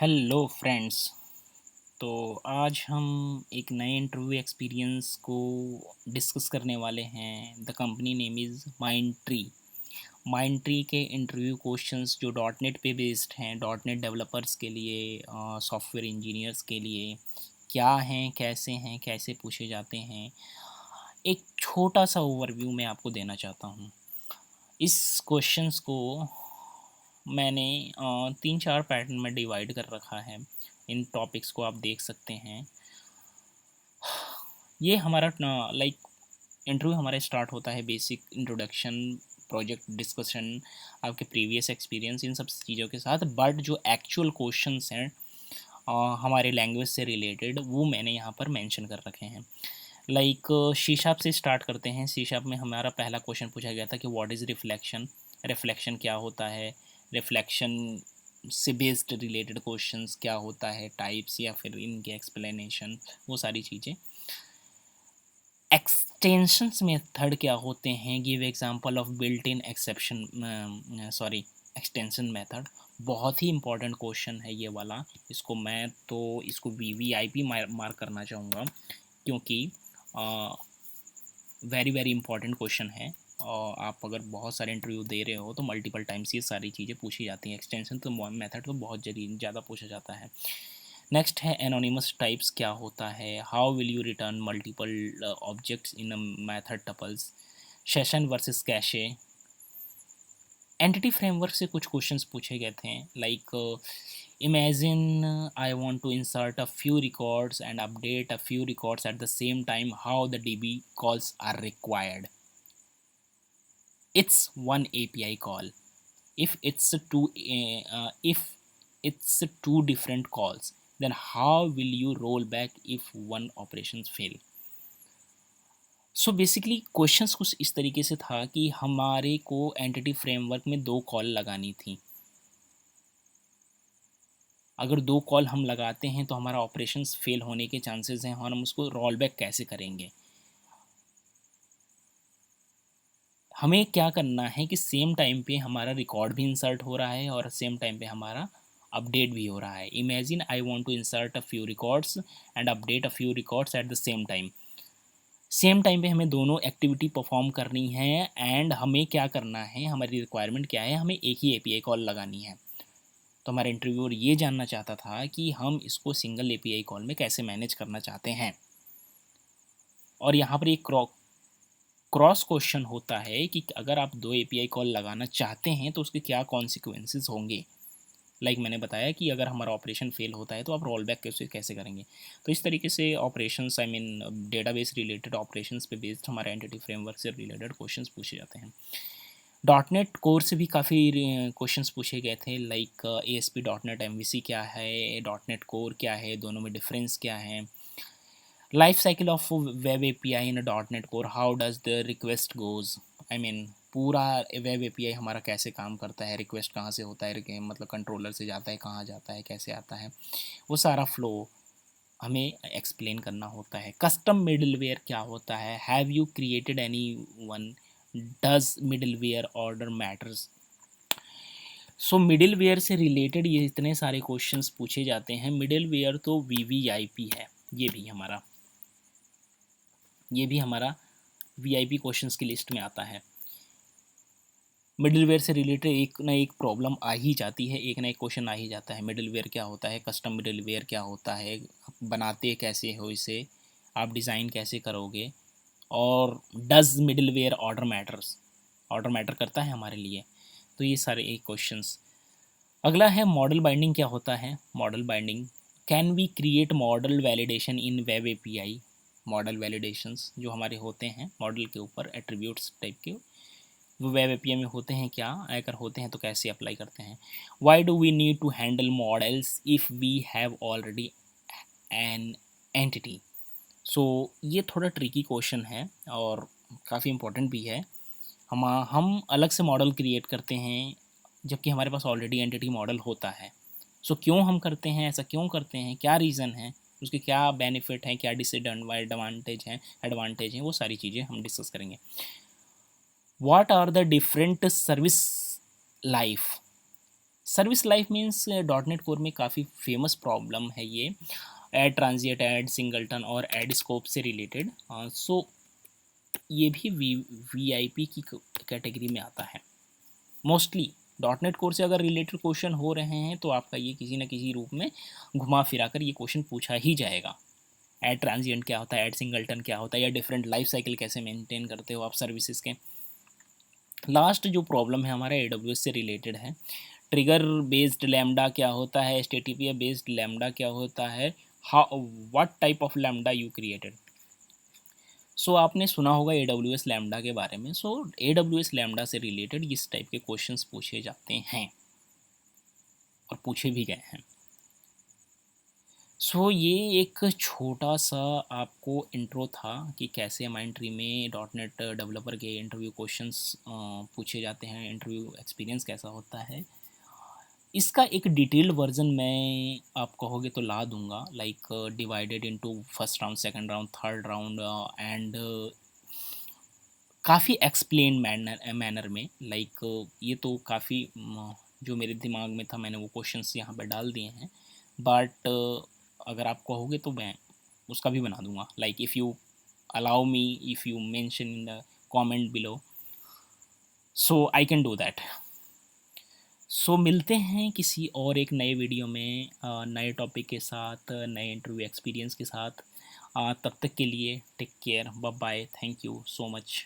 Hello friends. तो आज हम एक नए इंटरव्यू एक्सपीरियंस को डिस्कस करने वाले हैं। The company name is mind tree के इंटरव्यू क्वेश्चंस जो डॉट नेट पे बेस्ड हैं, डॉट नेट डेवलपर्स के लिए, सॉफ्टवेयर इंजीनियर्स के लिए क्या हैं, कैसे पूछे जाते हैं, एक छोटा सा ओवरव्यू मैं आपको देना चाहता हूँ। इस क्वेश्चंस को मैंने 3-4 पैटर्न में डिवाइड कर रखा है। इन टॉपिक्स को आप देख सकते हैं। ये हमारा लाइक इंटरव्यू हमारा स्टार्ट होता है बेसिक इंट्रोडक्शन, प्रोजेक्ट डिस्कशन, आपके प्रीवियस एक्सपीरियंस, इन सब चीज़ों के साथ। बट जो एक्चुअल क्वेश्चंस हैं हमारे लैंग्वेज से रिलेटेड, वो मैंने यहाँ पर मेंशन कर रखे हैं। लाइक शीशाप से स्टार्ट करते हैं। शीशाप में हमारा पहला क्वेश्चन पूछा गया था कि व्हाट इज़ रिफ्लेक्शन, रिफ्लेक्शन क्या होता है, रिफ्लेक्शन से बेस्ड रिलेटेड क्वेश्चंस क्या होता है, टाइप्स या फिर इनके एक्सप्लेनेशन, वो सारी चीज़ें। एक्सटेंशंस मेथड क्या होते हैं, give example of built in exception sorry extension method. बहुत ही इंपॉर्टेंट क्वेश्चन है ये वाला। इसको वीवीआईपी मार्क करना चाहूँगा, क्योंकि वेरी वेरी इंपॉर्टेंट क्वेश्चन है। और आप अगर बहुत सारे इंटरव्यू दे रहे हो तो मल्टीपल टाइम्स ये सारी चीज़ें पूछी जाती हैं। एक्सटेंशन तो मेथड तो बहुत ज़्यादा पूछा जाता है। नेक्स्ट है एनोनिमस टाइप्स क्या होता है, how will you return multiple objects in a method tuples, session versus cache. Entity framework से कुछ क्वेश्चंस पूछे गए थे, like imagine I want to insert a few records and update a few records at the same time, how the DB calls are required. It's one API call. If it's two different calls, then how will you roll back if one operations fail? So basically questions कुछ इस तरीके से था कि हमारे को entity framework में 2 call लगानी थी। अगर 2 कॉल हम लगाते हैं तो हमारा ऑपरेशंस फेल होने के चांसेस हैं, और हम उसको रोल बैक कैसे करेंगे। हमें क्या करना है कि सेम टाइम पे हमारा रिकॉर्ड भी इंसर्ट हो रहा है और सेम टाइम पे हमारा अपडेट भी हो रहा है। Imagine I want to insert a few records and update a few records at the same time पे हमें दोनों एक्टिविटी परफॉर्म करनी है। एंड हमें क्या करना है, हमारी रिक्वायरमेंट क्या है, हमें एक ही एपीआई कॉल लगानी है। तो हमारा इंटरव्यूअर ये जानना चाहता था कि हम इसको सिंगल एपीआई कॉल में कैसे मैनेज करना चाहते हैं। और यहाँ पर एक क्रॉस क्वेश्चन होता है कि अगर आप 2 एपीआई कॉल लगाना चाहते हैं तो उसके क्या कॉन्सिक्वेंसेस होंगे। लाइक मैंने बताया कि अगर हमारा ऑपरेशन फेल होता है तो आप रोल बैक कैसे कैसे करेंगे। तो इस तरीके से operations, I mean database related operations पे बेस्ड हमारे एंटिटी फ्रेमवर्क से रिलेटेड क्वेश्चंस पूछे जाते हैं। डॉट नेट कोर से भी काफ़ी क्वेश्चंस पूछे गए थे, like A S P dot net M V C क्या है, डॉट नेट कोर क्या है, दोनों में डिफरेंस क्या है, life cycle of web API in dot net core, how does the request goes, I mean पूरा वेब एपीआई हमारा कैसे काम करता है, रिक्वेस्ट कहाँ से होता है, मतलब कंट्रोलर से जाता है, कहाँ जाता है, कैसे आता है, वो सारा फ्लो हमें एक्सप्लेन करना होता है। कस्टम मिडलवेयर क्या होता है, have you created any one, does middleware order matters. So middleware से रिलेटेड ये इतने सारे क्वेश्चंस पूछे जाते हैं। मिडलवेयर तो वीवीआईपी है, ये भी हमारा वीआईपी क्वेश्चंस की लिस्ट में आता है। मिडलवेयर से रिलेटेड एक ना एक प्रॉब्लम आ ही जाती है, एक ना एक क्वेश्चन आ ही जाता है। मिडलवेयर क्या होता है, कस्टम मिडलवेयर क्या होता है, आप बनाते कैसे हो इसे, आप डिज़ाइन कैसे करोगे, और डज मिडलवेयर ऑर्डर मैटर करता है हमारे लिए। तो ये सारे एक क्वेश्चंस। अगला है मॉडल बाइंडिंग क्या होता है। Model binding, can we create model validation in web API. Model validations जो हमारे होते हैं मॉडल के ऊपर, एट्रीब्यूट्स टाइप के, वो वेब एपीआई में होते हैं क्या, अगर होते हैं तो कैसे अप्लाई करते हैं। Why do we need to handle models if we have already an entity. So ये थोड़ा ट्रिकी क्वेश्चन है और काफ़ी इंपॉर्टेंट भी है। हम अलग से मॉडल क्रिएट करते हैं जबकि हमारे पास ऑलरेडी एंटिटी मॉडल होता है। सो क्यों हम करते हैं, ऐसा क्यों करते हैं, क्या रीज़न है, उसके क्या बेनिफिट हैं, क्या एडवांटेज हैं, वो सारी चीज़ें हम डिस्कस करेंगे। What are the different service life service life means dot net core में काफ़ी फेमस प्रॉब्लम है ये, ऐड ट्रांजिएंट, ऐड सिंगलटन और ऐड स्कोप से रिलेटेड। सो ये भी वीआईपी की कैटेगरी में आता है। मोस्टली डॉट नेट कोर से अगर रिलेटेड क्वेश्चन हो रहे हैं तो आपका ये किसी न किसी रूप में घुमा फिरा कर ये क्वेश्चन पूछा ही जाएगा। ऐड ट्रांजिएंट क्या होता है, ऐड सिंगलटन क्या होता है, या डिफरेंट लाइफ साइकिल कैसे मेंटेन करते हो आप सर्विसेज के। लास्ट जो प्रॉब्लम है हमारा AWS से रिलेटेड है। ट्रिगर बेस्ड लैम्डा क्या होता है, HTTP बेस्ड लैम्डा क्या होता है, how what type of lambda you created. So आपने सुना होगा AWS लैम्डा के बारे में। सो AWS लैम्डा से रिलेटेड इस टाइप के क्वेश्चंस पूछे जाते हैं और पूछे भी गए हैं। सो ये एक छोटा सा आपको इंट्रो था कि कैसे माइंड ट्री में डॉट नेट डेवलपर के इंटरव्यू क्वेश्चंस पूछे जाते हैं, इंटरव्यू एक्सपीरियंस कैसा होता है। इसका एक डिटेल्ड वर्जन मैं आप कहोगे तो ला दूंगा, like divided into first round, second round, third round, and काफ़ी एक्सप्लेन मैनर में, लाइक ये तो काफ़ी जो मेरे दिमाग में था मैंने वो क्वेश्चंस यहाँ पे डाल दिए हैं। बट अगर आप कहोगे तो मैं उसका भी बना दूंगा, like if you allow me, if you mention in the comment below, so I can do that. So मिलते हैं किसी और एक नए वीडियो में नए टॉपिक के साथ, नए इंटरव्यू एक्सपीरियंस के साथ। तब तक के लिए take care, bye bye, thank you so much.